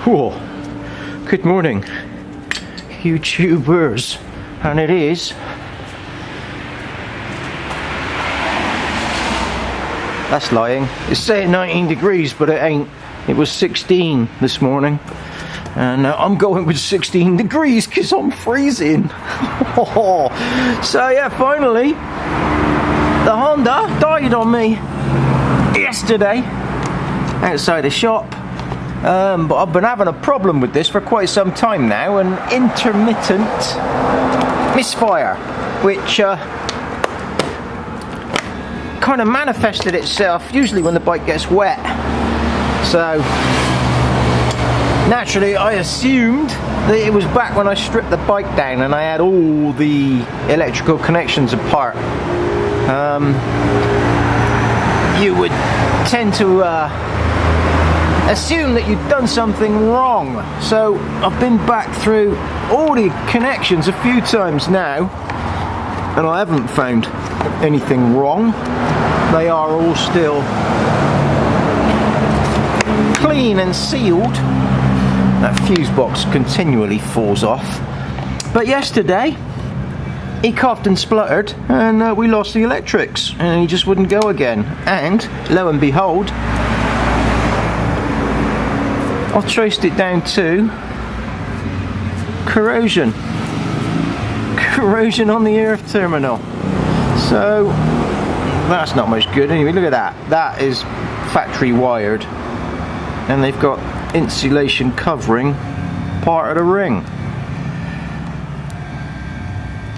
Whoa, good morning, YouTubers, and it is that's lying. It's saying 19 degrees, but it ain't. It was 16 this morning, and I'm going with 16 degrees because I'm freezing. So yeah, finally, the Honda died on me yesterday outside the shop. But I've been having a problem with this for quite some time now, an intermittent misfire, which kind of manifested itself usually when the bike gets wet. So naturally I assumed that it was back when I stripped the bike down and I had all the electrical connections apart. You would tend to assume that you've done something wrong. So I've been back through all the connections a few times now, and I haven't found anything wrong. They are all still clean and sealed. That fuse box continually falls off. But yesterday he coughed and spluttered, and we lost the electrics, and he just wouldn't go again. And lo and behold, I've traced it down to corrosion on the earth terminal. So that's not much good. Anyway, look at that. That is factory wired, and they've got insulation covering part of the ring.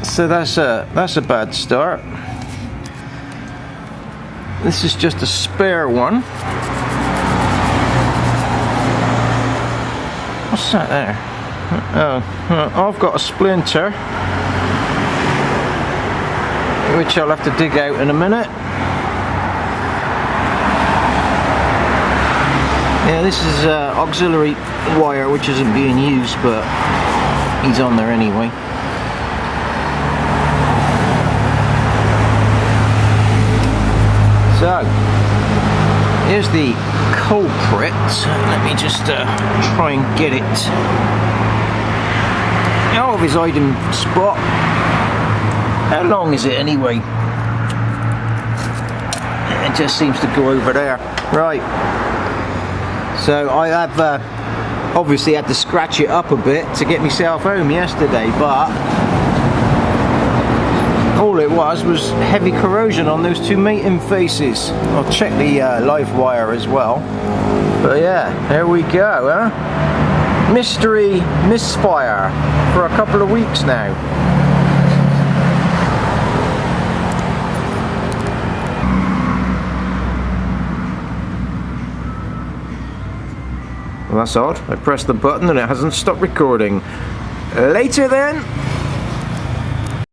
So that's a bad start. This is just a spare one. What's that there? I've got a splinter, which I'll have to dig out in a minute. Yeah, this is auxiliary wire which isn't being used, but he's on there anyway. So here's the culprit. Let me just try and get it out of his hiding spot. How long is it anyway? It just seems to go over there. Right. So I have obviously had to scratch it up a bit to get myself home yesterday, but all it was heavy corrosion on those two mating faces. I'll check the live wire as well. But yeah, there we go, huh? Mystery misfire for a couple of weeks now. Well, that's odd. I pressed the button and it hasn't stopped recording. Later then.